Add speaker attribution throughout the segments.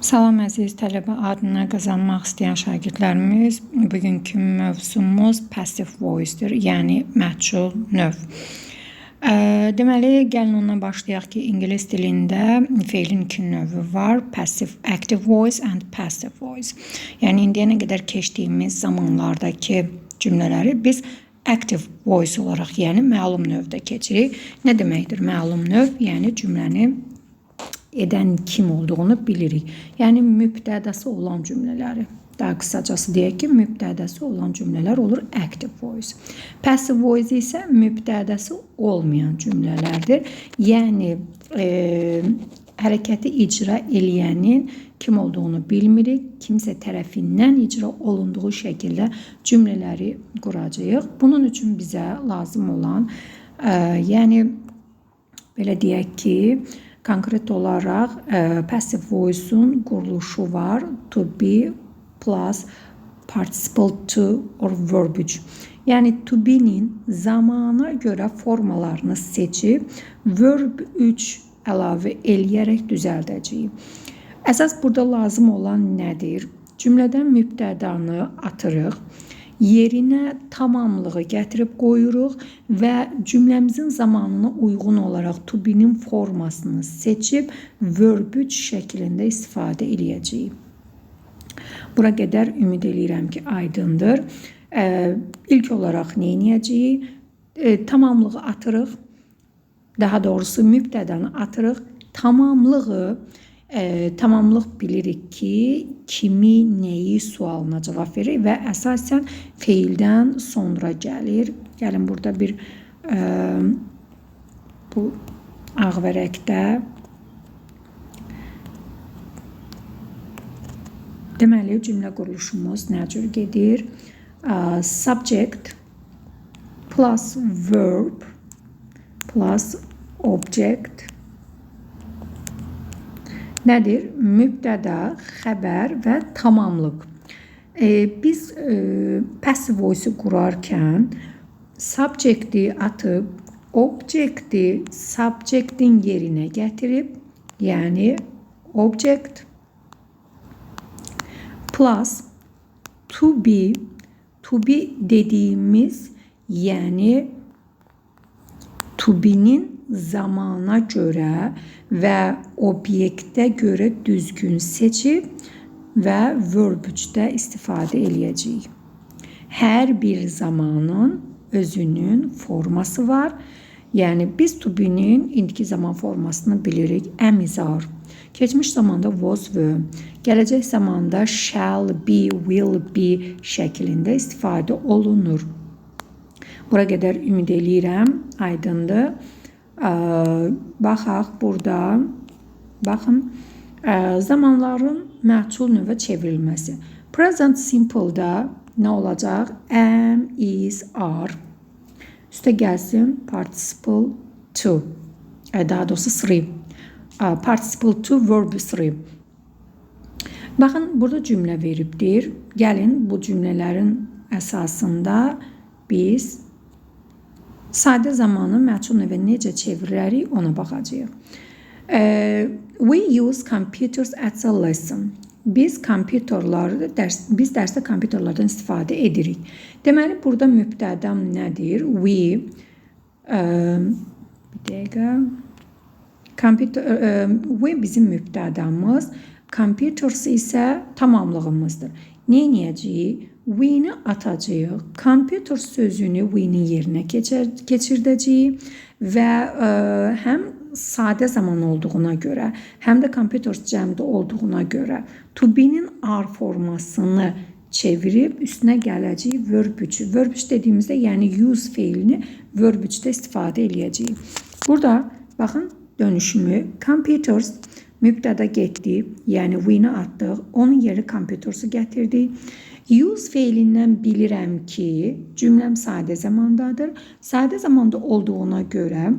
Speaker 1: Salam əziz tələbə adına qazanmaq istəyən şagirdlərimiz, bugünkü mövzumuz passive voice-dir, yəni məchul növ. Deməli, gəlin ondan başlayaq ki, ingilis dilində feilin iki növü var, passive active voice and passive voice. Yəni indiyənə qədər keçdiyimiz zamanlardakı cümlələri biz active voice olaraq, yəni məlum növdə keçirik. Nə deməkdir məlum növ? Yəni cümləni edən kim olduğunu bilirik. Yəni mübtədəsi olan cümlələri. Daha qısacası deyək ki, mübtədəsi olan cümlələr olur active voice. Passive voice isə mübtədəsi olmayan cümlələrdir. Yəni hərəkəti icra eləyənin kim olduğunu bilmirik. Kimsə tərəfindən icra olunduğu şəkildə cümlələri quracağıq. Bunun üçün bizə lazım olan, yəni belə deyək ki, konkret olaraq passive voice-un quruluşu var. To be plus participle to or verb 3. Yəni to be-nin zamana görə formalarını seçib verb 3 əlavə eləyərək düzəldəcəyik. Əsas burada lazım olan nədir? Cümlədən mübtədanı atırıq. Yerinə tamamlığı gətirib qoyuruq və cümləmizin zamanına uyğun olaraq to be-nin formasını seçib verb 3 şəklində istifadə edəcəyik. Bura qədər ümid edirəm ki, aydındır. İlk olaraq nə edəcəyik? Tamamlığı atırıq. Daha doğrusu mübtədanı atırıq. Tamamlıq bilirik ki, kimi, nəyi sualına cavab verir və əsasən feildən sonra gəlir. Gəlin burada bir bu ağ vərəqdə deməli cümlə quruluşumuz nə cür gedir? Subject plus verb plus object nədir? Mübtəda, xəbər və tamamlıq. Biz passive voice-u qurarkən subject-i atıb, object-i subject-in yerinə gətirib, yəni object plus to be dediyimiz, yəni to be-nin zamana görə və obyektə görə düzgün seçib və verb 3-də istifadə eləyəcəyik. Hər bir zamanın özünün forması var. Yəni biz to be-nin indiki zaman formasını bilirik. Am, is, are. Keçmiş zamanda was, were. Gələcək zamanda shall be, will be şəklində istifadə olunur. Bura qədər ümid eləyirəm, aydındır. Baxaq burada, baxın, zamanların məchul növə çevrilməsi. Present simple-da nə olacaq? Am, is, are. Üstə gəlsin participle to. Daha doğrusu 3. Participle to, verb 3. Baxın, burada cümlə veribdir. Gəlin bu cümlələrin əsasında biz sadə zamanı məchul növə necə çeviririk ona baxacağıq. We use computers as a lesson. Biz dərsdə kompüterlərdən istifadə edirik. Deməli, burada mübtədam nədir? We, bir dəqiqə, we bizim mübtədamız, computers isə tamamlığımızdır. Nə edəcəyik? We-ni atacağıq. Computer sözünü we-nin yerinə keçirdəcəyik və həm sadə zaman olduğuna görə, həm də computer cəmdə olduğuna görə to be-nin are formasını çevirib üstünə gələcəyik verb 3. Verb 3 dediyimizdə, yəni use feilini verb 3-də istifadə eləyəcəyik. Burada baxın dönüşümü computers mübtəda getdi, yəni we-ni atdıq, onun yeri computersı gətirdik. Use feilindən bilirəm ki, cümləm sadə zamandadır. Sadə zamanda olduğuna görə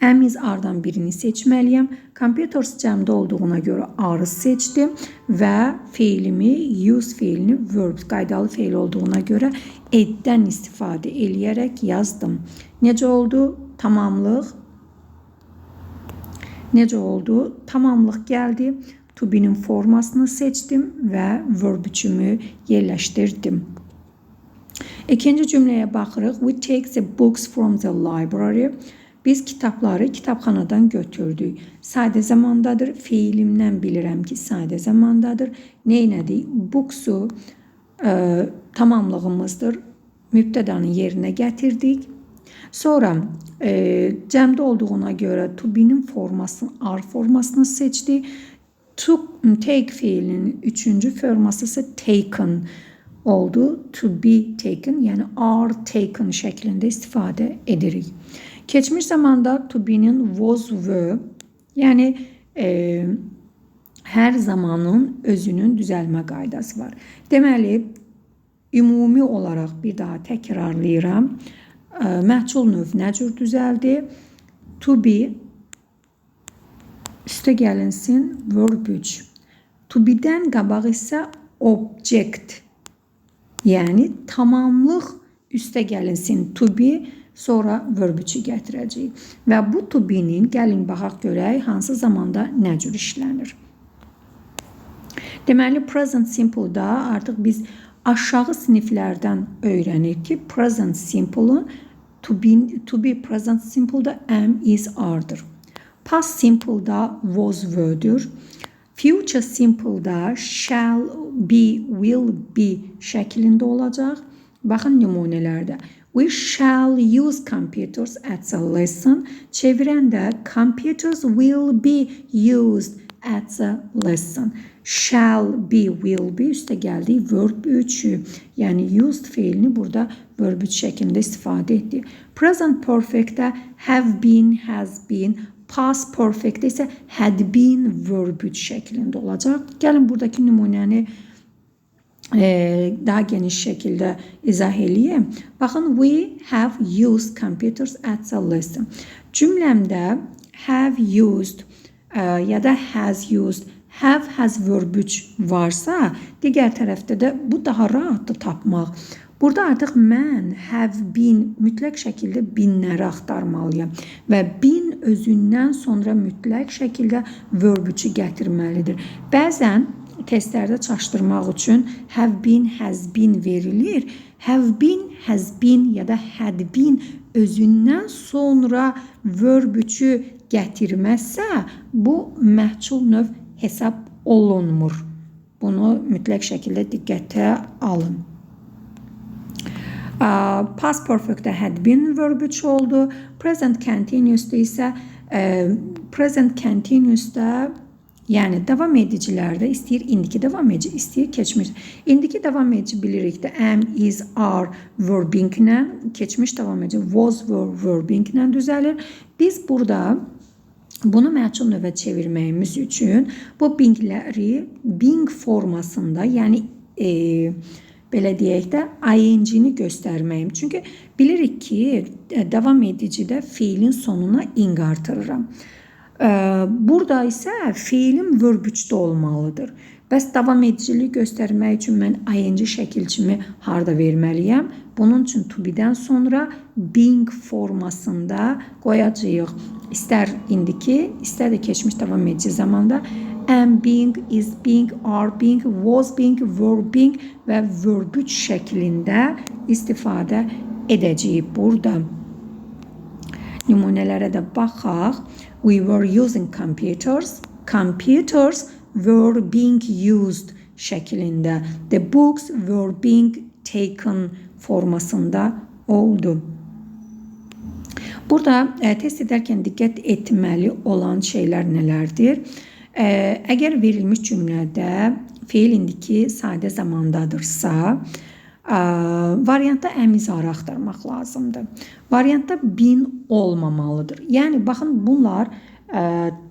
Speaker 1: am, is, are-dan birini seçməliyəm. Computers cəmdə olduğuna görə are-ı seçdim və feilimi, use feilini verb, qaydalı feil olduğuna görə eddən istifadə eləyərək yazdım. Necə oldu? Tamamlıq. Necə oldu? Tamamlıq gəldi. To be'nin formasını seçtim ve verb üçümü yerleştirdim. İkinci cümleye baxırıq. We take the books from the library. Biz kitabları kitabxanadan götürdük. Sadə zamandadır. Feilimdən bilirəm ki, sadə zamandadır. Neynədik? Booksu tamamlığımızdır. Mübtədanın yerinə gətirdik. Sonra cəmdə olduğuna görə to be'nin formasını, are formasını seçdik. To take fiilinin üçüncü forması ise taken oldu. To be taken, yani are taken şeklinde istifade edirik. Keçmiş zamanda to be'nin was, were, yani her zamanın özünün düzəlmə qaydası var. Deməli, ümumi olaraq bir daha təkrarlayıram. Məhcul növ nə cür düzəldi? To be üstə gəlinsin verb 3. To be'dən qabaq isə object, yəni tamamlıq üstə gəlinsin to be, sonra verb 3'ü gətirəcəyik. Və bu to be'nin gəlin baxaq görək hansı zamanda nə cür işlənir. Deməli present simple'da artıq biz aşağı siniflərdən öyrənir ki, present simple'ın to be present simple'da am, is, are'dır. Past simple'da was, were'dür. Future simple'da shall be, will be şəklində olacaq. Baxın nümunələrdə. We shall use computers at the lesson. Çevirəndə computers will be used at the lesson. Shall be, will be üstə gəldi verb 3'ü. Yəni used fiilini burada verb 3 şəklində istifadə etdi. Present perfect'də have been, has been, past perfect'də isə had been verb 3 şəklində olacaq. Gəlin buradakı nümunəni daha geniş şəkildə izah eləyəm. Baxın, we have used computers at the lesson. Cümləmdə have used ya da has used, have, has verb 3 varsa, digər tərəfdə də bu daha rahatdır tapmaq. Burada artıq mən have been mütləq şəkildə binləri axtarmalıyam və bin özündən sonra mütləq şəkildə verb 3'ü gətirməlidir. Bəzən testlərdə çaşdırmaq üçün have been, has been verilir. Have been, has been ya da had been özündən sonra verb 3'ü gətirməzsə, bu məhcul növ hesab olunmur. Bunu mütləq şəkildə diqqətə alın. Past perfect'də had been verb 3 oldu. Present continuous'da isə present continuous'da, yəni davam edicilərdə istəyir indiki davam edici, istəyir keçmiş. İndiki davam edici bilirik də am, is, are verbinglə, keçmiş davam edici was, were verbinglə düzəlir. Biz burada bunu məhcul növə çevirməyimiz üçün bu bingləri bing formasında, yəni belə deyək də ing-ni göstərməyim. Çünki bilirik ki, davam edicidə fiilin sonuna ing artırıram. Burada isə fiilim verb 3'də olmalıdır. Bəs davam ediciliyi göstərmək üçün mən ing şəkilçimi harda verməliyəm? Bunun üçün to be'dən sonra being formasında qoyacağıq. İstər indiki, istər də keçmiş davam edici zamanda am being, is being, are being, was being, were being və verb 3 şəklində istifadə edəcəyik burada. Nümunələrə də baxaq. We were using computers. Computers were being used şəklində. The books were being taken formasında oldu. Burada test edərkən diqqət etməli olan şeylər nələrdir? Əgər verilmiş cümlədə fiil indiki sadə zamandadırsa, variantda əmizarı axtarmaq lazımdır. Variantda bin olmamalıdır. Yəni, baxın, bunlar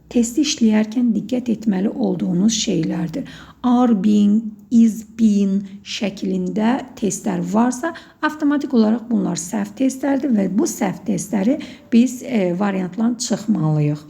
Speaker 1: testi işləyərkən diqqət etməli olduğunuz şeylərdir. Are being, is being şəklində testlər varsa, avtomatik olaraq bunlar səhv testlərdir və bu səhv testləri biz variantla çıxmalıyıq.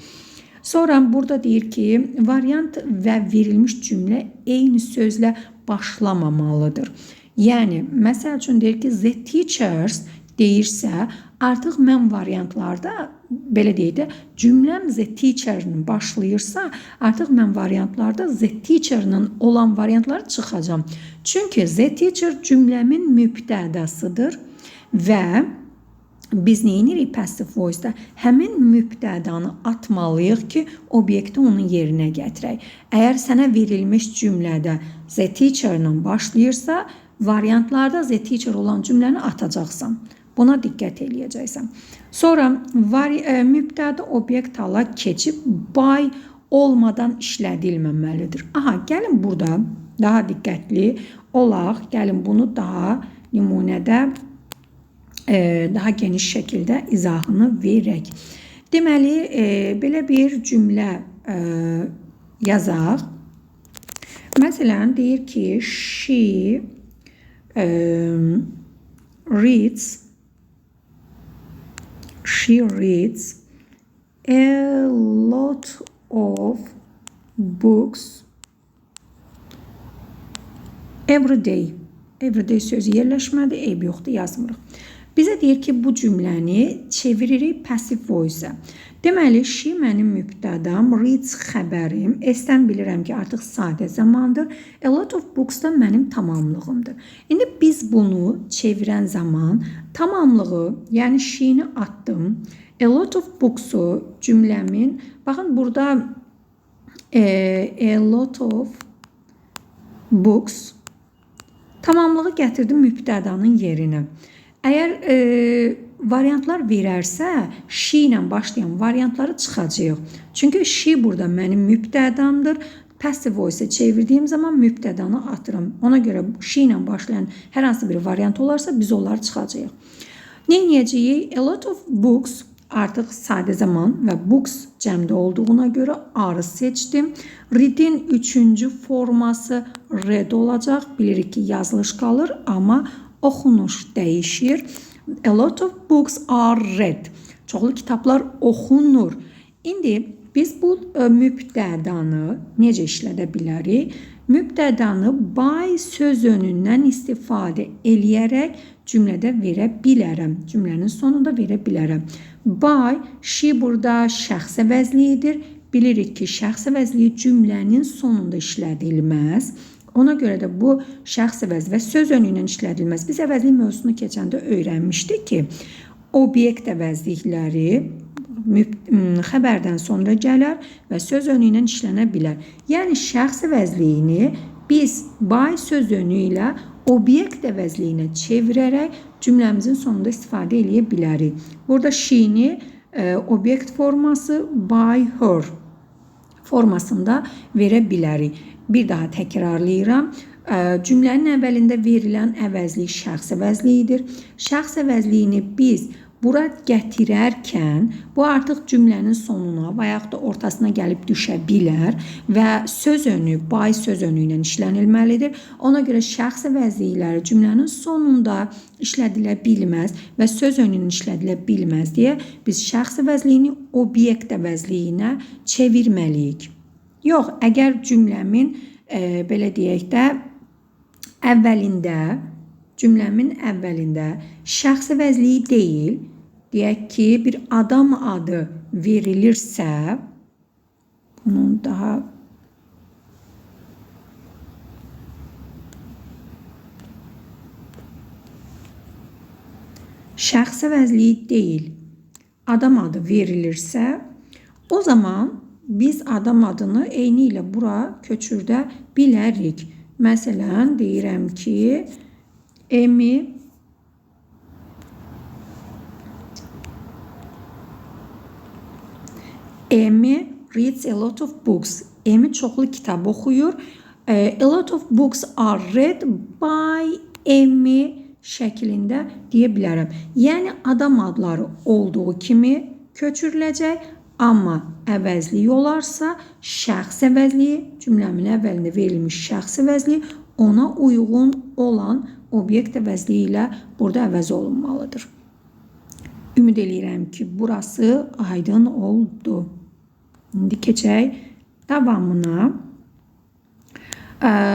Speaker 1: Sonra burada deyir ki, variant və verilmiş cümlə eyni sözlə başlamamalıdır. Yəni, məsəl üçün deyir ki, the teachers deyirsə, artıq mən variantlarda, belə deyək də, cümləm the teacher-ın başlayırsa, artıq mən variantlarda the teacher-ın olan variantları çıxacam. Çünki the teacher cümləmin mübtədasıdır və biz neyinirik passive voice-da? Həmin mübtədanı atmalıyıq ki, obyekti onun yerinə gətirək. Əgər sənə verilmiş cümlədə the teacher-la başlayırsa, variantlarda the teacher olan cümləni atacaqsan. Buna diqqət eləyəcəksən. Sonra mübtəda obyekt hala keçib by olmadan işlədilməməlidir. Aha, gəlin burada daha diqqətli olaq. Gəlin bunu daha nümunədə daha geniş şəkildə izahını verək. Deməli, belə bir cümlə yazaq. Məsələn, deyir ki, she reads a lot of books every day. Every day sözü yerləşmədi, eyb yoxdur, yazmırıq. Bizə deyir ki, bu cümləni çeviririk passive voice-a. Deməli, she mənim mübtədam, reads xəbərim, S-dən bilirəm ki, artıq sadə zamandır. A lot of books da mənim tamamlığımdır. İndi biz bunu çevirən zaman tamamlığı, yəni she-ni atdım. A lot of books-u cümləmin, baxın burada a lot of books tamamlığı gətirdim mübtədanın yerinə. Əgər variantlar verərsə, she ilə başlayan variantları çıxacaq. Çünki she burada mənim mübtədamdır. Passive voice çevirdiyim zaman mübtədanı atıram. Ona görə she ilə başlayan hər hansı bir variant olarsa, biz onları çıxacaq. Neyəcəyik? A lot of books artıq sadə zaman və books cəmdə olduğuna görə arı seçdim. Read'in üçüncü forması read olacaq. Bilirik ki, yazılış qalır, amma oxunuş dəyişir. A lot of books are read. Çoxlu kitablar oxunur. İndi biz bu mübtədanı necə işlədə bilərik? Mübtədanı by söz önündən istifadə eləyərək cümlədə verə bilərəm. Cümlənin sonunda verə bilərəm. By, she burada şəxs əvəzliyidir. Bilirik ki, şəxs əvəzliyi cümlənin sonunda işlədilməz. Ona görə də bu şəxs əvəz və söz önü ilə işlədilməz. Biz əvəzlik mövzusunu keçəndə öyrənmişdik ki, obyekt əvəzlikləri xəbərdən sonra gələr və söz önü ilə işlənə bilər. Yəni, şəxs əvəzliyini biz by söz önü ilə obyekt əvəzliyinə çevirərək cümləmizin sonunda istifadə edə bilərik. Burada she-ni obyekt forması by her formasında verə bilərik. Bir daha təkrarlayıram. Cümlənin əvvəlində verilən əvəzlik şəxs əvəzliyidir. Şəxs əvəzliyini biz bura gətirərkən bu artıq cümlənin sonuna və yaxud da ortasına gəlib düşə bilər və söz önü, by söz önü ilə işlənilməlidir. Ona görə şəxs əvəzlikləri cümlənin sonunda işlədilə bilməz və söz önü ilə işlədilə bilməz deyə biz şəxs əvəzliyini obyekt əvəzliyinə çevirməliyik. Yox, əgər cümləmin belə deyək də cümləmin əvvəlində şəxs əvəzliyi deyil, deyək ki, bir adam adı verilirsə, bunun daha şəxs əvəzliyi deyil, adam adı verilirsə, o zaman biz adam adını eyni ilə bura köçürdə bilərik. Məsələn, deyirəm ki, Amy reads a lot of books. Amy çoxlu kitab oxuyur. A lot of books are read by Amy şəklində deyə bilərəm. Yəni, adam adları olduğu kimi köçürüləcək. Amma əvəzliyi olarsa, şəxs əvəzliyi, cümləmin əvvəlində verilmiş şəxs əvəzliyi ona uyğun olan obyekt əvəzliyi ilə burada əvəz olunmalıdır. Ümid edirəm ki, burası aydın oldu. İndi keçək davamına.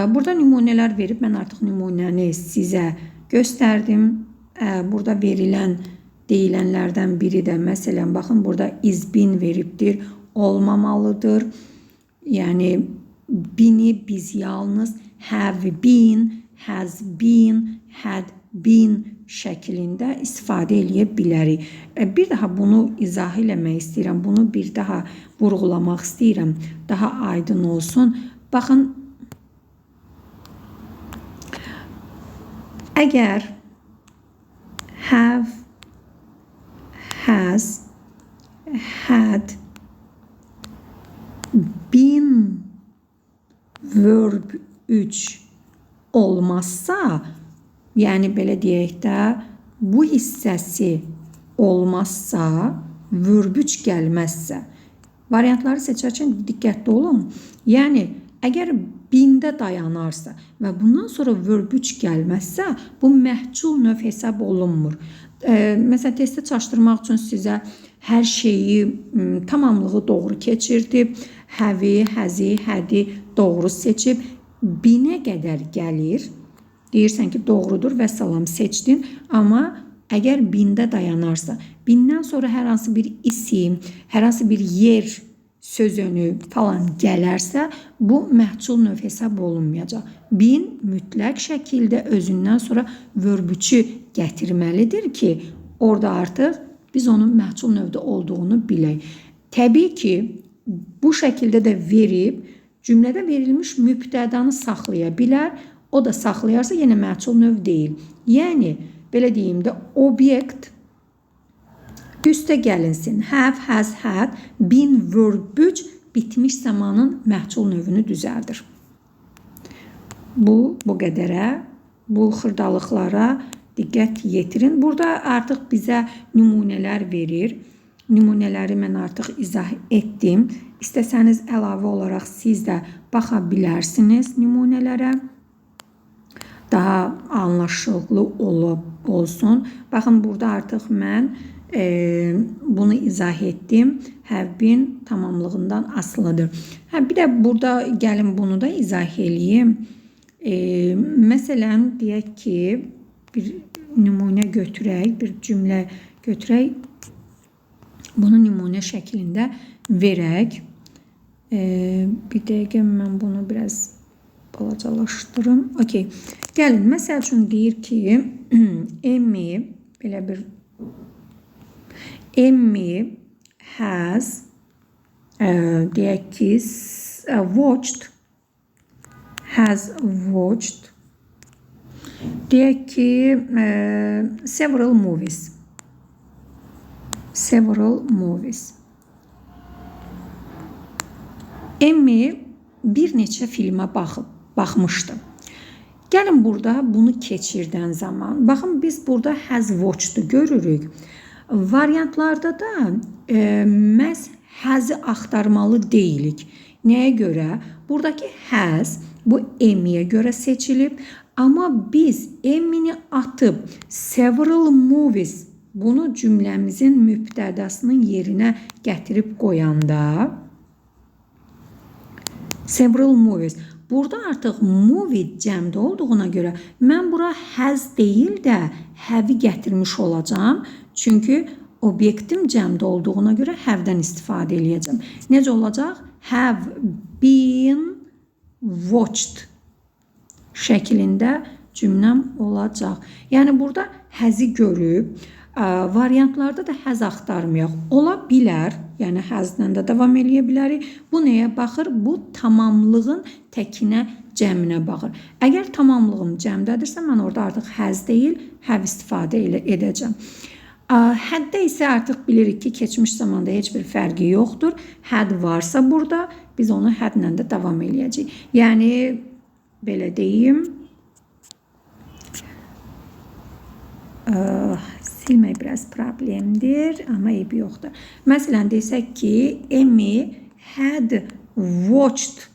Speaker 1: Burada nümunələr verib, mən artıq nümunəni sizə göstərdim. burada verilən deyilənlərdən biri də məsələn baxın burada is been veribdir, olmamalıdır. Yəni bini biz yalnız have been, has been, had been şəklində istifadə eləyə bilərik. Bir daha bunu izah eləmək istəyirəm. Bunu bir daha vurğulamaq istəyirəm. Daha aydın olsun. Baxın, əgər have, has, had, been verb 3 olmazsa, yəni belə deyək də, bu hissəsi olmazsa, verb 3 gəlməzsə, variantları seçərkən diqqətli olun. Yəni, əgər bində dayanarsa və bundan sonra verb 3 gəlməzsə, bu məhcul növ hesab olunmur. Məsələn, testdə çaşdırmaq üçün sizə hər şeyi tamamlığı doğru keçirdi, have, has-i, had-i doğru seçib, binə qədər gəlir. Deyirsən ki, doğrudur və salam seçdin, amma əgər bində dayanarsa, bindən sonra hər hansı bir isim, hər hansı bir yer sözünü falan gələrsə, bu məhcul növ hesab olunmayacaq. Bin mütləq şəkildə özündən sonra verb 3-ü gətirməlidir ki, orada artıq biz onun məhcul növdə olduğunu bilək. Təbii ki, bu şəkildə də verib, cümlədə verilmiş mübtədanı saxlaya bilər. O da saxlayarsa yenə məhcul növ deyil. Yəni, belə deyim də, obyekt üstə gəlinsin. Have, has, had, been, verb 3 bitmiş zamanın məhcul növünü düzəldir. Bu qədərə, bu xırdalıqlara diqqət yetirin. Burada artıq bizə nümunələr verir. Nümunələri mən artıq izah etdim. İstəsəniz əlavə olaraq siz də baxa bilərsiniz nümunələrə. Daha anlaşılır olsun. Baxın, burada artıq mən bunu izah etdim. Have been tamamlığından asılıdır. Bir də burada gəlin bunu da izah eləyim. Məsələn, deyək ki, bir nümunə götürək, bir cümlə götürək. Bunu nümunə şəklində verək. Bir dəqiqə mən bunu biraz balacalaşdırım. Okay. Gəlin, məsəl üçün deyir ki, Emmy has deyək ki, watched deyək ki, several movies. Emmy bir neçə filmə baxmışdı. Gəlin burada bunu keçirdən zaman, baxın biz burada has watched-ı görürük. Variantlarda da məhz has-ı axtarmalı deyilik. Nəyə görə? Buradakı has bu Emmy'yə görə seçilib, amma biz Emmy'ni atıb several movies bunu cümləmizin mübtədasının yerinə gətirib qoyanda several movies. Burada artıq movie cəmdə olduğuna görə mən bura has deyil də have-i gətirmiş olacağım. Çünki obyektim cəmdə olduğuna görə have-dən istifadə eləyəcəm. Necə olacaq? Have been watched şəklində cümləm olacaq. Yəni burada has-i görüb, variantlarda da has axtarmayaq. Ola bilər, yəni has-dən də davam eləyə bilərik. Bu nəyə baxır? Bu tamamlığın təkinə, cəminə baxır. Əgər tamamlığım cəmdədirsə, mən orada artıq has deyil, have istifadə edəcəm. Həddə isə artıq bilirik ki, keçmiş zamanda heç bir fərqi yoxdur. Had varsa burada, biz onu hədlə də davam eləyəcəyik. Yəni, belə deyim, silmək biraz problemdir, amma eybi yoxdur. Məsələn, desək ki, Emmy had watched,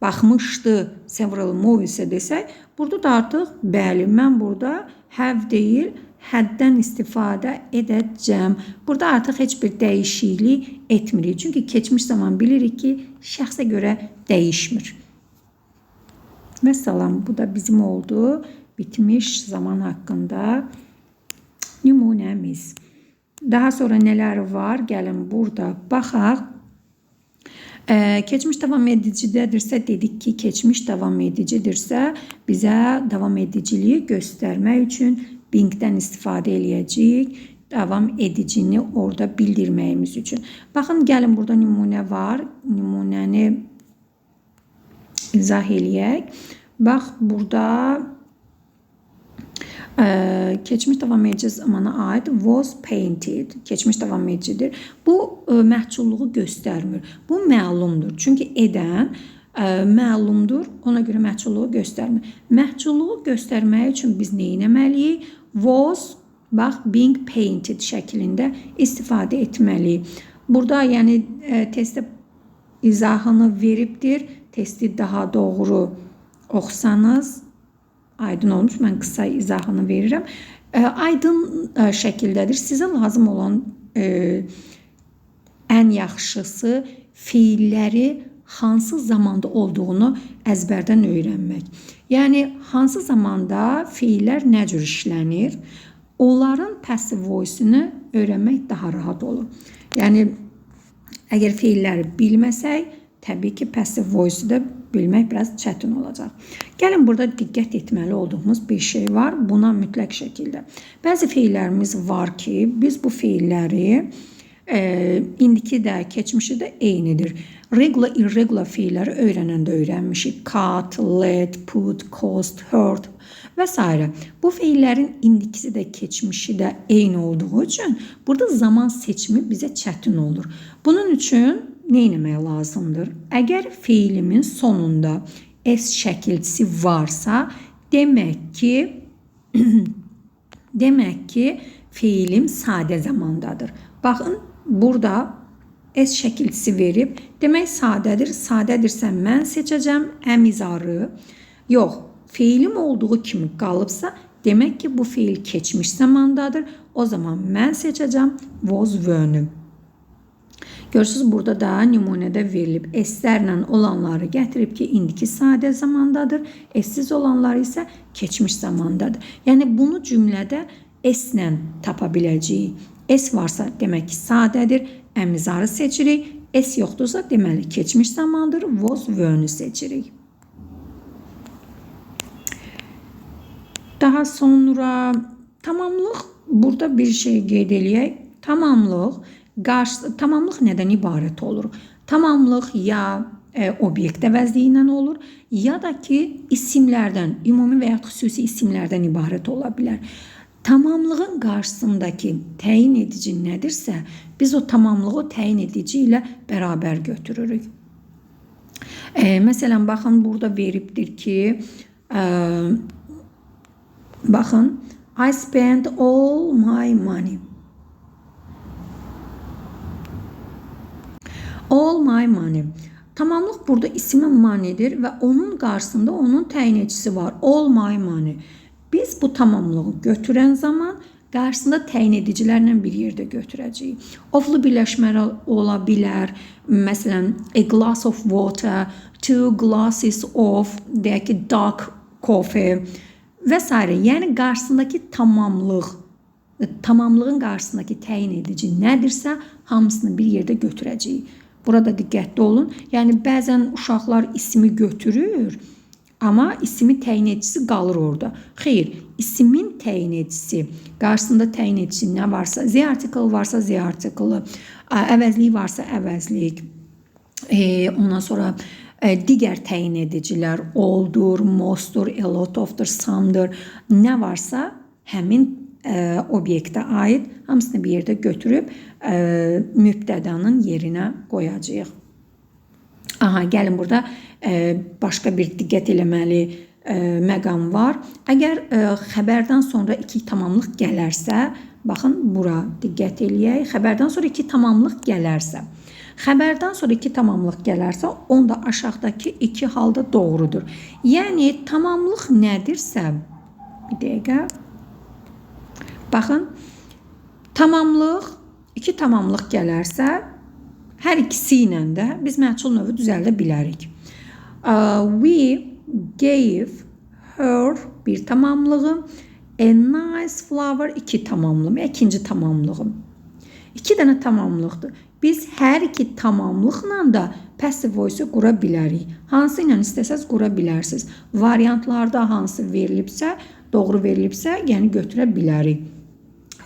Speaker 1: baxmışdı several movies-ə desək, burada da artıq, bəli, mən burada have deyil, həddən istifadə edəcəm. Burada artıq heç bir dəyişiklik etmirik. Çünki keçmiş zaman bilirik ki, şəxsə görə dəyişmir. Məsələn, bu da bizim oldu. Bitmiş zaman haqqında nümunəmiz. Daha sonra nələr var? Gəlin burada baxaq. Keçmiş davam edicidirsə, dedik ki, keçmiş davam edicidirsə, bizə davam ediciliyi göstərmək üçün being'dən istifadə eləyəcəyik. Davam edicini orada bildirməyimiz üçün. Baxın, gəlin burada nümunə var. Nümunəni izah eləyək. Bax, burada keçmiş davam edici zamana aid was painted. Keçmiş davam edicidir. Bu məhculluğu göstərmir. Bu məlumdur. Çünki edən məlumdur. Ona görə məhculluğu göstərmir. Məhculluğu göstərmək üçün biz nə etməliyik? Was, bax, being painted şəklində istifadə etməliyik. Burada yəni testdə izahını veribdir. Testi daha doğru oxusanız aydın olmuş. Mən qısa izahını verirəm. Aydın şəkildədir. Sizə lazım olan ən yaxşısı fiilləri hansı zamanda olduğunu əzbərdən öyrənmək. Yəni, hansı zamanda fiillər nə cür işlənir? Onların passive voice-unu öyrənmək daha rahat olur. Yəni, əgər fiilləri bilməsək, təbii ki, passive voice-u da bilmək biraz çətin olacaq. Gəlin, burada diqqət etməli olduğumuz bir şey var. Buna mütləq şəkildə. Bəzi fiillərimiz var ki, biz bu fiilləri indiki də, keçmişi də eynidir. Regular, irregular fiilləri öyrənəndə öyrənmişik. Cut, let, put, cost, hurt və s. Bu fiillərin indikisi də, keçmişi də eyni olduğu üçün burada zaman seçimi bizə çətin olur. Bunun üçün nə etmək lazımdır? Əgər fiilimin sonunda S şəkilçisi varsa, demək ki, fiilim sadə zamandadır. Baxın, burada S şəkilçisi verib, demək sadədir. Sadədirsə mən seçəcəm əmizarı. Yox, fiilim olduğu kimi qalıbsa, demək ki, bu fiil keçmiş zamandadır. O zaman mən seçəcəm was were-nü. Görürsünüz, burada da nümunədə verilib. S-lərlə olanları gətirib ki, indiki sadə zamandadır. S-siz olanları isə keçmiş zamandadır. Yəni, bunu cümlədə S-lə tapa biləcəyik. S varsa, demək ki, sadədir. Əmizarı seçirik. S yoxdursa, deməli, keçmiş zamandır. Was were-nü seçirik. Daha sonra tamamlıq. Burada bir şey qeyd eləyək. Tamamlıq nədən ibarət olur? Tamamlıq ya obyekt əvəzliyindən olur, ya da ki, isimlərdən, ümumi və ya xüsusi isimlərdən ibarət ola bilər. Tamamlığın qarşısındakı təyin edici nədirsə, biz o tamamlığı təyin edici ilə bərabər götürürük. Məsələn, baxın, burada veribdir ki, baxın, I spent all my money. All my money. Tamamlıq burada ismi money'dir və onun qarşısında onun təyin edicisi var. All my money. Biz bu tamamlığı götürən zaman qarşısında təyin edicilərlə bir yerdə götürəcəyik. Oflu birləşmələr ola bilər. Məsələn, a glass of water, 2 glasses of, deyək ki, dark coffee və s. Yəni, qarşısındakı tamamlığın qarşısındakı təyin edici nədirsə, hamısını bir yerdə götürəcəyik. Burada diqqətli olun. Yəni, bəzən uşaqlar ismi götürür, amma ismi təyin edicisi qalır orada. Xeyr, ismin təyin edicisi, qarşısında təyin edicisi nə varsa, Z article varsa Z article, əvəzlik varsa əvəzlik, ondan sonra digər təyin edicilər all'dur, most'dur, a lot of'dur, some'dur, nə varsa həmin obyektə aid hamısını bir yerdə götürüb mübtədanın yerinə qoyacağıq. Gəlin, burada başqa bir diqqət eləməli məqam var. Əgər xəbərdən sonra 2 tamamlıq gələrsə, baxın, bura diqqət eləyək. Xəbərdən sonra 2 tamamlıq gələrsə, onda aşağıdakı 2 halda doğrudur. Yəni, tamamlıq nədirsə, bir dəqiqə, baxın, tamamlıq, 2 tamamlıq gələrsə, hər ikisi ilə də biz məhcul növü düzəldə bilərik. We gave her bir tamamlığı, A nice flower iki tamamlığım, ikinci tamamlığım. İki dənə tamamlıqdır. Biz hər iki tamamlıqla da passive voice qura bilərik. Hansı ilə istəsəz qura bilərsiniz. Variantlarda hansı verilibsə, doğru verilibsə, yəni götürə bilərik.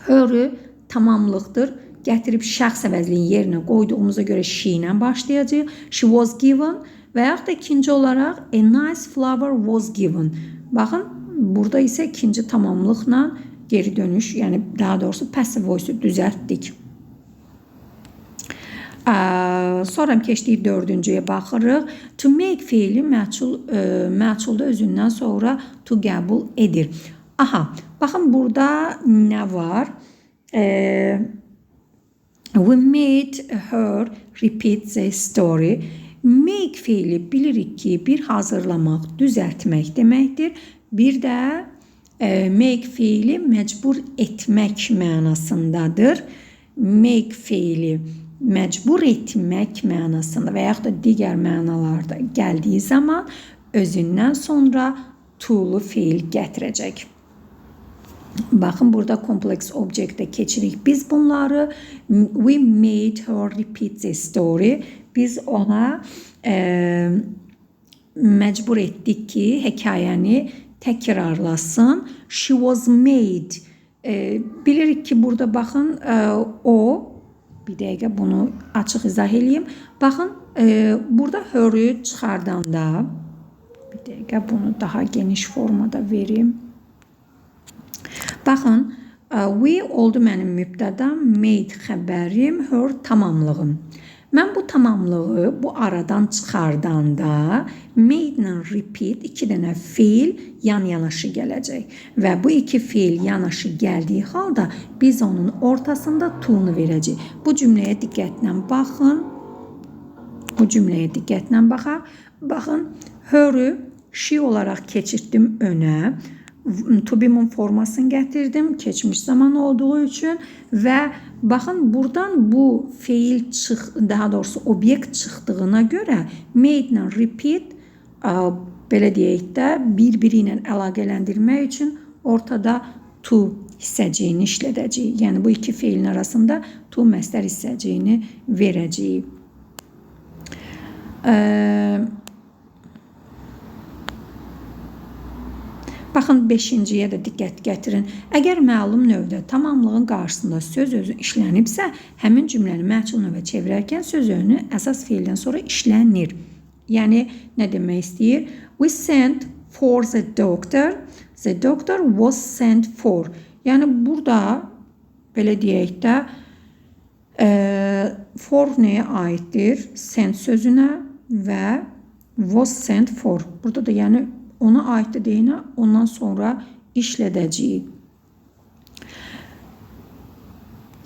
Speaker 1: Her tamamlıqdır. Gətirib şəxs əvəzliyin yerinə qoyduğumuza görə she ilə başlayacaq. She was given və yaxud da ikinci olaraq a nice flower was given. Baxın, burada isə ikinci tamamlıqla geri dönüş, yəni daha doğrusu passive voice düzəltdik. Sonra keçdik dördüncüyə baxırıq. To make fiili məchulda özündən sonra to qəbul edir. Aha, baxın burada nə var? We made her repeat the story. Make fiili bilirik ki, bir hazırlamaq, düzəltmək deməkdir. Bir də make fiili məcbur etmək mənasındadır. Make fiili məcbur etmək mənasında və yaxud da digər mənalarda gəldiyi zaman özündən sonra to'lu fiil gətirəcək. Baxın, burada kompleks objektə keçirik biz bunları. We made her repeat the story. Biz ona məcbur etdik ki, hekayəni təkrarlasın. She was made. Bilirik ki, burada baxın, o, bir dəqiqə bunu açıq izah edeyim. Baxın, burada her'ü çıxardanda, bir dəqiqə bunu daha geniş formada verim. Baxın, we oldu mənim mübtədam, made xəbərim, her tamamlığım. Mən bu tamamlığı bu aradan çıxardanda made ilə repeat iki dənə fiil yan-yanaşı gələcək. Və bu iki fiil yanaşı gəldiyi halda biz onun ortasında to'nu verəcəyik. Bu cümləyə diqqətlə baxın. Bu cümləyə diqqətlə baxaq. Baxın, her'ü she olaraq keçirtdim önə. To be'nin formasını gətirdim keçmiş zaman olduğu üçün və baxın, buradan bu fiil daha doğrusu obyekt çıxdığına görə made ilə repeat belə deyək də bir-biri ilə əlaqələndirmək üçün ortada to hissəciyini işlədəcəyik. Yəni bu iki fiilin arasında to məstər hissəciyini verəcəyik. Baxın, 5-ciyə də diqqət gətirin. Əgər məlum növdə tamamlığın qarşısında söz özü işlənibsə, həmin cümləni məchul növə çevirərkən söz özünü əsas fiildən sonra işlənir. Yəni, nə demək istəyir? We sent for the doctor. The doctor was sent for. Yəni, burada, belə deyək də, for nəyə aiddir? Sent sözünə və was sent for. Burada da, yəni, ona aiddir deyinə, ondan sonra işlədəcəyik.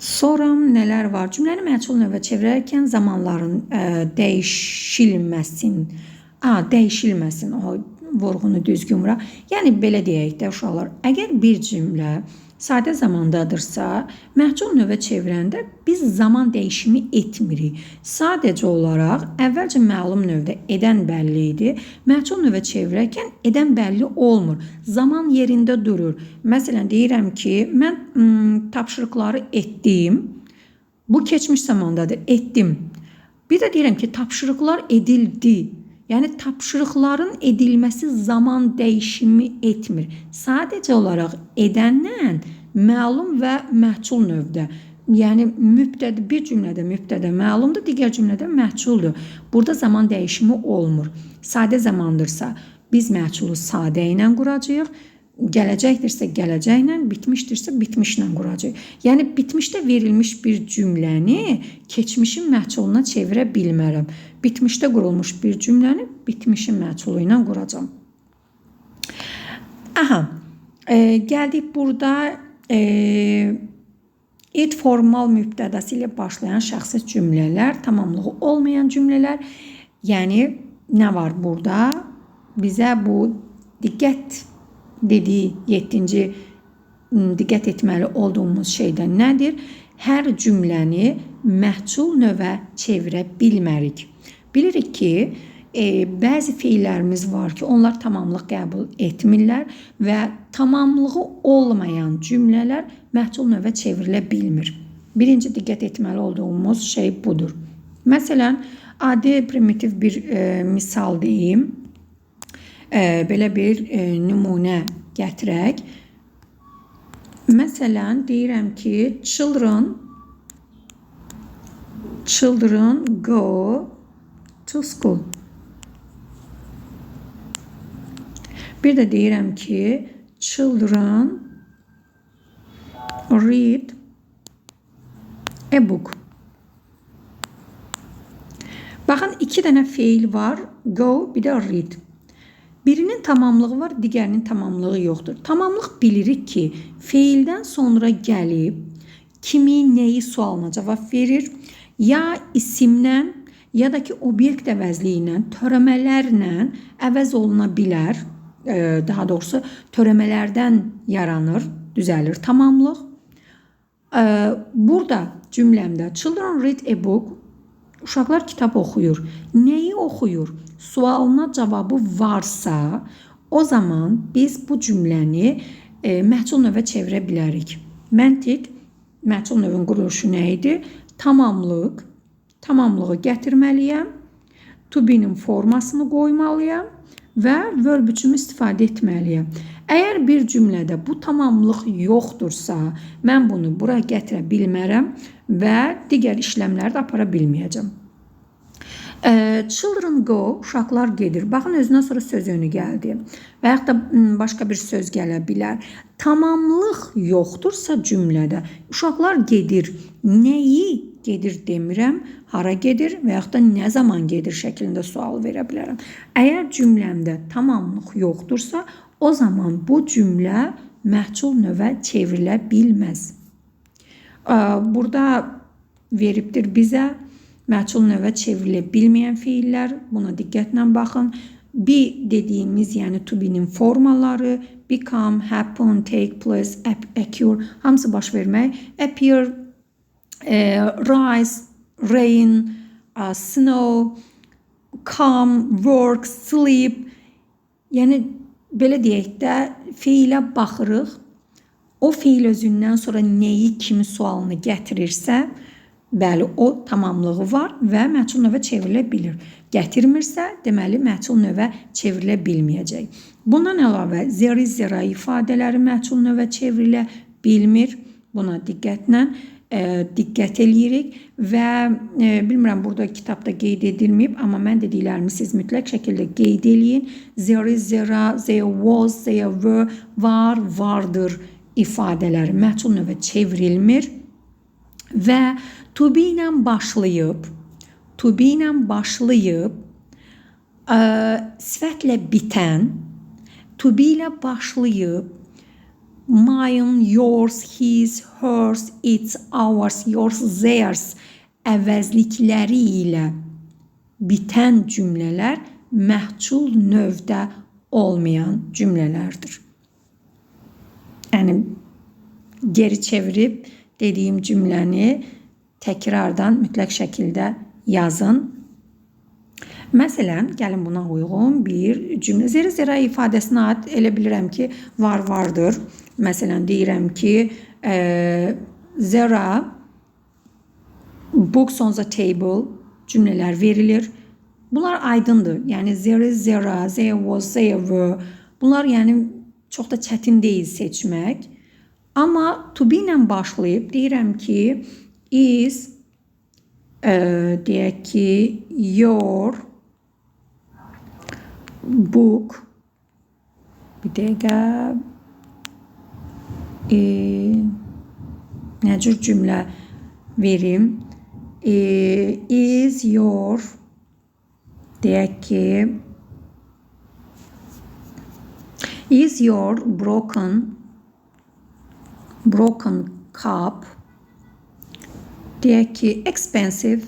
Speaker 1: Sonra nələr var? Cümləni məchul növə çevirərkən zamanların dəyişilməsin, o vurğunu düzgün vuraq. Yəni, belə deyək də, uşaqlar, əgər bir cümlə sadə zamandadırsa, məchul növə çevirəndə biz zaman dəyişimi etmirik. Sadəcə olaraq, əvvəlcə məlum növdə edən bəlli idi. Məchul növə çevirərkən edən bəlli olmur. Zaman yerində durur. Məsələn, deyirəm ki, mən tapşırıqları etdim. Bu keçmiş zamandadır, etdim. Bir də deyirəm ki, tapşırıqlar edildi. Yəni, tapşırıqların edilməsi zaman dəyişimi etmir. Sadəcə olaraq edəndən məlum və məhçul növdə. Yəni, bir cümlədə mübtədə məlumdur, digər cümlədə məhçuldur. Burada zaman dəyişimi olmur. Sadə zamandırsa, biz məhçulu sadə ilə quracağıq. Gələcəkdirsə gələcəklə, bitmişdirsə bitmişlə quracağıq. Yəni, bitmişdə verilmiş bir cümləni keçmişin məhçuluna çevirə bilmərəm. Bitmişdə qurulmuş bir cümləni bitmişin məhçulu ilə quracağım. Aha, gəldik burada it formal mübtədası ilə başlayan şəxsi cümlələr, tamamlığı olmayan cümlələr. Yəni, nə var burada? Bizə bu diqqət dediyi 7-ci diqqət etməli olduğumuz şeydən nədir? Hər cümləni məhçul növə çevirə bilmərik. Bilirik ki, bəzi feillərimiz var ki, onlar tamamlıq qəbul etmirlər və tamamlığı olmayan cümlələr məhsul növə çevrilə bilmir. Birinci diqqət etməli olduğumuz şey budur. Məsələn, adi primitiv bir misal deyim. Belə bir nümunə gətirək. Məsələn, deyirəm ki, children go to school. Bir də deyirəm ki, children read a book. Baxın, iki dənə feil var. Go, bir də read. Birinin tamamlığı var, digərinin tamamlığı yoxdur. Tamamlıq bilirik ki, feildən sonra gəlib kimi, nəyi sualına cavab verir. Ya isimlə, ya da ki, obyekt əvəzliyi ilə, törəmələrlə əvəz oluna bilər. Daha doğrusu, törəmələrdən yaranır, düzəlir tamamlıq. Burada cümləmdə children read a book, uşaqlar kitab oxuyur. Nəyi oxuyur? Sualına cavabı varsa, o zaman biz bu cümləni məhsul növə çevirə bilərik. Məntiq, məhsul növün quruluşu nə idi? Tamamlıq, tamamlığı gətirməliyəm, to be-nin formasını qoymalıyam və verb üçümü istifadə etməliyəm. Əgər bir cümlədə bu tamamlıq yoxdursa, mən bunu bura gətirə bilmərəm və digər işləmləri də apara bilməyəcəm. Children go, uşaqlar gedir. Baxın, özündən sonra söz önü gəldi. Və yaxud da başqa bir söz gələ bilər. Tamamlıq yoxdursa cümlədə, uşaqlar gedir. Nəyi gedir demirəm, hara gedir və yaxud da nə zaman gedir şəklində sual verə bilərəm. Əgər cümləmdə tamamlıq yoxdursa, o zaman bu cümlə məhsul növə çevrilə bilməz. Burada veribdir bizə məhsul növə çevrilə bilməyən feillər. Buna diqqətlə baxın. Be dediyimiz, yəni to be-nin formaları, become, happen, take place, occur, hamısı baş vermək. Appear, rise, rain, snow, come, work, sleep. Yəni, belə deyək də, feilə baxırıq. O feil özündən sonra nəyi, kimi sualını gətirirsə, bəli, o tamamlığı var və məhsul növə çevrilə bilir. Gətirmirsə, deməli, məhsul növə çevrilə bilməyəcək. Bundan əlavə, there is, there are ifadələri məhsul növə çevrilə bilmir. Buna diqqətlə diqqət eləyirik və bilmirəm, burada kitabda qeyd edilməyib, amma mən dediklərimi siz mütləq şəkildə qeyd eləyin. There is, there are, there was, there were, var, vardır ifadələri məhsul növə çevrilmir və to be ilə başlayıb, sifətlə bitən, to be ilə başlayıb, mine, yours, his, hers, its, ours, yours, theirs əvəzlikləri ilə bitən cümlələr məhsul növdə olmayan cümlələrdir. Yəni, geri çevirib dediyim cümləni təkrardan mütləq şəkildə yazın. Məsələn, gəlin buna uyğun bir cümlə. Zera ifadəsinə aid elə bilirəm ki, vardır. Məsələn, deyirəm ki, Zera books on the table cümlələr verilir. Bunlar aydındır. Yəni, there is, Zera, there was, there were. Bunlar yəni çox da çətin deyil seçmək. Amma to be ilə başlayıb deyirəm ki, is, deyək ki, your book, bir dəqiqə, nə cür cümlə verim, is your, deyək ki, is your broken cup, deyək ki, expensive.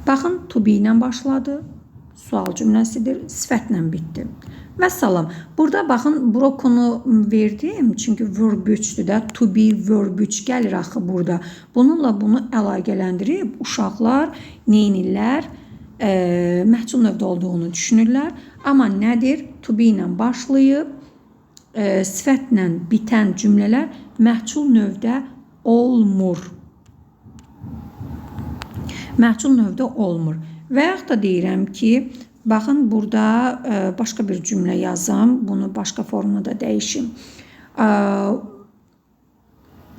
Speaker 1: Baxın, to be ilə başladı, sual cümləsidir, sifətlə bitdi. Vəssalam. Burada baxın brokonu verdim. Çünki verb 3-dür də. To be verb 3 gəlir axı burada. Bununla bunu əlaqələndirib uşaqlar neynirlər? Məhsul növdə olduğunu düşünürlər. Amma nədir? To be ilə başlayıb sifətlə bitən cümlələr məhsul növdə olmur. Məhsul növdə olmur. Və yaxud da deyirəm ki, baxın burada başqa bir cümlə yazım. Bunu başqa formada dəyişim.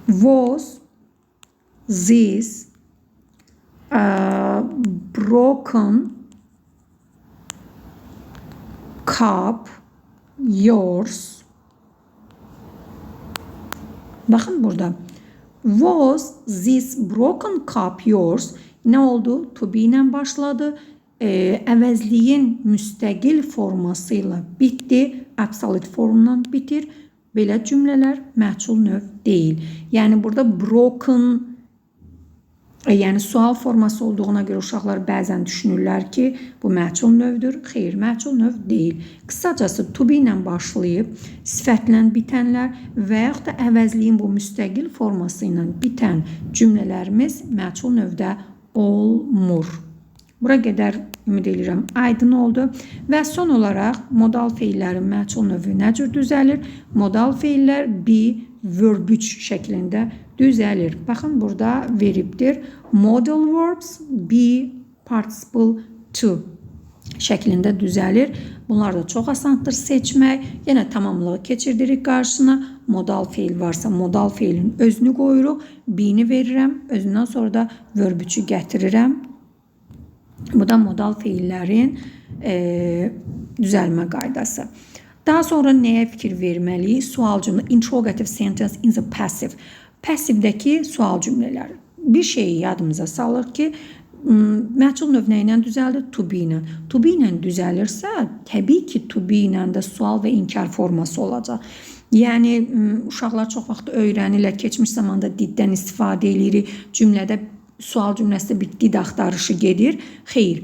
Speaker 1: Was this broken cup yours? Baxın burada. Was this broken cup yours? Nə oldu? To be ilə başladı. Əvəzliyin müstəqil forması ilə bitdi. Absolute formdan bitir. Belə cümlələr məhsul növ deyil. Yəni burada broken, yəni sual forması olduğuna görə uşaqlar bəzən düşünürlər ki, bu məhsul növdür. Xeyr, məhsul növ deyil. Qısacası to be ilə başlayıb sifətlə bitənlər və yaxud da əvəzliyin bu müstəqil forması ilə bitən cümlələrimiz məhsul növdə olmur. Bura qədər ümid edirəm aydın oldu. Və son olaraq modal feillərin məhsul növü nə cür düzəlir? Modal feillər be, verb 3 şəklində düzəlir. Baxın burada veribdir. Modal verbs be, participle to şəklində düzəlir. Bunlar da çox asandır seçmək. Yenə tamamlığı keçirdirik qarşısına. Modal feil varsa modal feilin özünü qoyuruq. Be-ni verirəm. Özündən sonra da verb 3-ü gətirirəm. Bu da modal feillərin düzəlmə qaydası. Daha sonra nəyə fikir verməliyik? Sual cümlə, interrogative sentence in the passive. Passivdəki sual cümlələri. Bir şeyi yadımıza salır ki, məhsul növ nə ilə düzəldir? To be ilə. To be ilə düzəlirsə, təbii ki, to be ilə də sual və inkar forması olacaq. Yəni, uşaqlar çox vaxt öyrənirlər, keçmiş zamanda diddən istifadə edirik, cümlədə sual cümləsində bir did axtarışı gedir. Xeyr,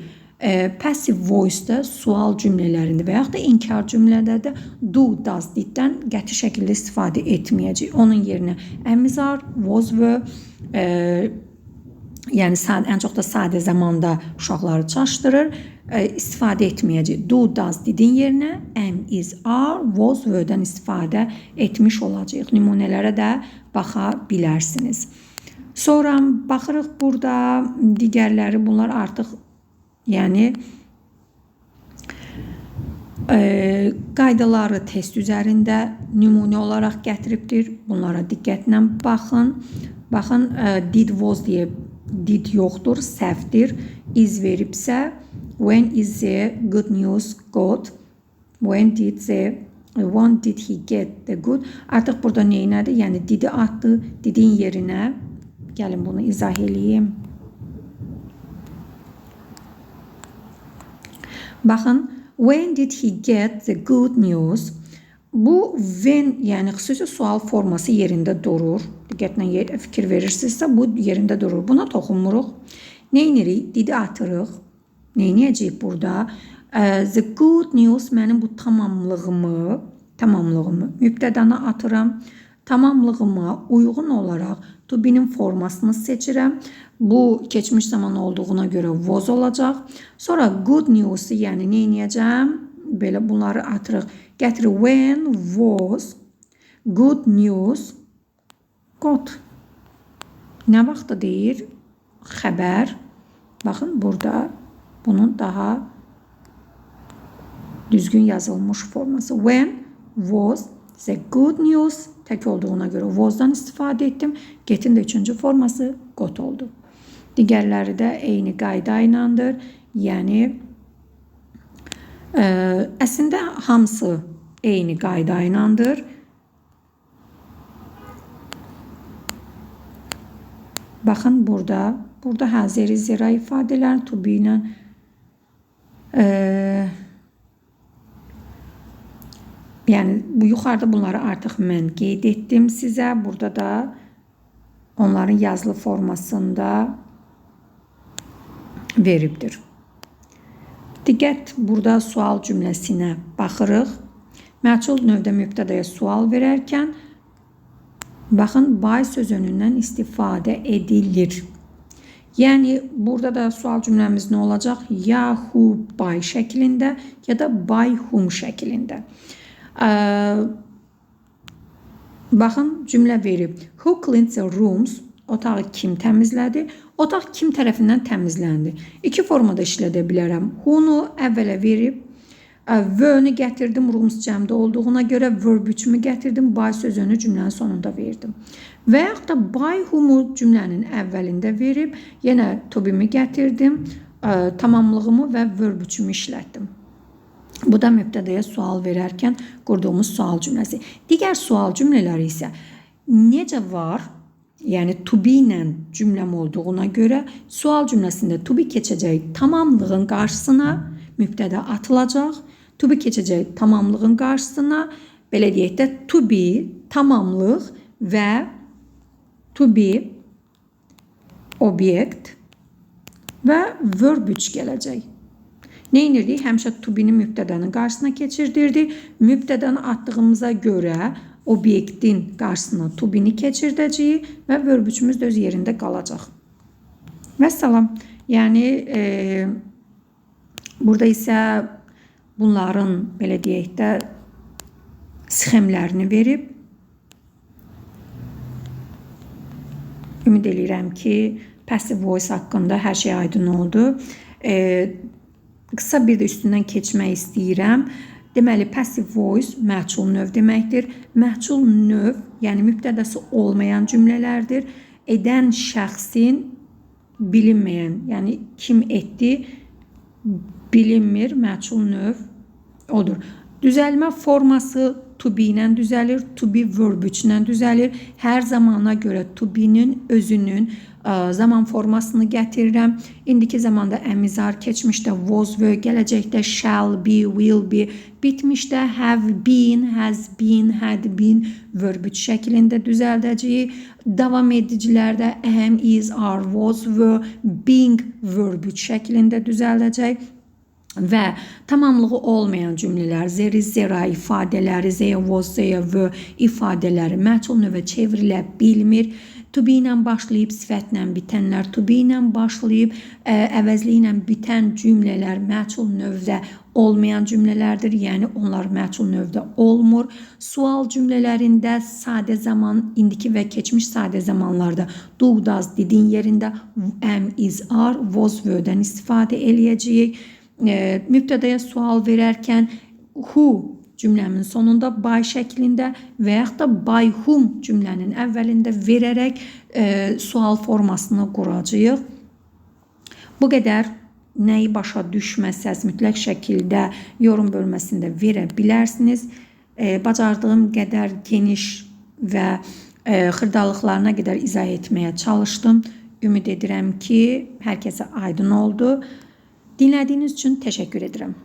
Speaker 1: passive voice-da sual cümlələrində və yaxud da inkar cümlədə də do, does, diddən qəti şəkildə istifadə etməyəcək. Onun yerinə əmizar, was were, yəni ən çox da sadə zamanda uşaqları çaşdırır, istifadə etməyəcək. Do, does, didin yerinə am, is, are, was were-dən istifadə etmiş olacaq. Nümunələrə də baxa bilərsiniz. Sonra baxırıq burada digərləri, bunlar artıq yəni qaydaları test üzərində nümunə olaraq gətiribdir. Bunlara diqqətlə baxın. Baxın, did, was deyə did yoxdur, səhvdir. Is veribsə, when is the good news got? When did he get the good? Artıq burada neynədir? Yəni didi atdı, didin yerinə. Gəlin bunu izah eləyim. Baxın, when did he get the good news? Bu when, yəni xüsusi sual forması yerində durur. Diqqətlə fikir verirsinizsə, bu yerində durur. Buna toxunmuruq. Neynirik? Didi atırıq. Neyniyəcəyik burada? The good news mənim bu tamamlığımı mübtədanı atıram. Tamamlığıma uyğun olaraq to be-nin formasını seçirəm. Bu keçmiş zaman olduğuna görə was olacaq. Sonra good news-u, yəni neyniyəcəm? Belə bunları atırıq. Gətirir when was good news got. Nə vaxtda deyir? Xəbər. Baxın burada bunun daha düzgün yazılmış forması. When was the good news, tək olduğuna görə was-dan istifadə etdim. Get'in də üçüncü forması got oldu. Digərləri də eyni qayda ilədir. Yəni, əslində hamısı eyni qayda ilədir. Baxın burada zeri zira ifadələr to be ilə yəni bu yuxarıda bunları artıq mən qeyd etdim sizə. Burada da onların yazılı formasında veribdir. Diqqət, burada sual cümləsinə baxırıq. Məchul növdə mübtədəyə sual verərkən baxın, by sözünündən istifadə edilir. Yəni, burada da sual cümləmiz nə olacaq? Ya, who, by şəklində ya da by whom şəklində. Baxın, cümlə verib. Who cleaned the rooms? Otağı kim təmizlədi? Otaq kim tərəfindən təmizləndi? İki formada işlədə bilərəm. Who-nu əvvələ verib, verb-ni gətirdim, rooms cəmdə olduğuna görə verb üçümü gətirdim, by sözünü cümlənin sonunda verdim. Və yaxud da by whom-u cümlənin əvvəlində verib, yenə to be-mi gətirdim, tamamlığımı və verb üçümü işlətdim. Bu da mübtədəyə sual verərkən qurduğumuz sual cümləsi. Digər sual cümlələri isə necə var? Yəni to be ilə cümləm olduğuna görə sual cümləsində to be keçəcək tamamlığın qarşısına mübtədə atılacaq. To be keçəcək tamamlığın qarşısına, belə deyək də to be tamamlıq və to be obyekt və verb 3 gələcək. Nə edirdik? Həmişə to be-ni mübtədənin qarşısına keçirdirdik. Mübtədəni atdığımıza görə obyektin qarşısına to be-ni keçirdəcəyik və verb 3-ümüz də öz yerində qalacaq. Vəssalam. Yəni, burada isə bunların, belə deyək də, sxemlərini verib. Ümid edirəm ki, passive voice haqqında hər şey aydın oldu. Qısa bir də üstündən keçmək istəyirəm. Deməli, passive voice məchul növ deməkdir. Məchul növ, yəni mübtədəsi olmayan cümlələrdir. Edən şəxsin bilinməyən, yəni kim etdi, bilinmir, məchul növ odur. Düzəlmə forması to be ilə düzəlir, to be verb 3 ilə düzəlir. Hər zamana görə to be-nin özünün zaman formasını gətirirəm. İndiki zamanda əmizar, keçmişdə was və gələcəkdə shall be, will be, bitmişdə have been, has been, had been verb 3 şəklində düzəldəcəyik. Davam edicilərdə am, is, are, was və being verb 3 şəklində düzəldəcək. Və tamamlığı olmayan cümlələr, zeri, zera ifadələri, zeya, was, zeya, və ifadələri məchul növə çevrilə bilmir. To be ilə başlayıb sifətlə bitənlər, to be ilə başlayıb əvəzli ilə bitən cümlələr məchul növdə olmayan cümlələrdir. Yəni, onlar məchul növdə olmur. Sual cümlələrində sadə zaman, indiki və keçmiş sadə zamanlarda do, does, didin yerində am, is, are, was, və-dən istifadə eləyəcəyik. Mübtədəyə sual verərkən who cümləmin sonunda by şəklində və yaxud da by whom cümlənin əvvəlində verərək sual formasını quracağıq. Bu qədər. Nəyi başa düşməsəz mütləq şəkildə yorum bölməsində verə bilərsiniz. Bacardığım qədər geniş və xırdalıqlarına qədər izah etməyə çalışdım. Ümid edirəm ki, hər kəsə aydın oldu. Dinlədiyiniz üçün təşəkkür edirəm.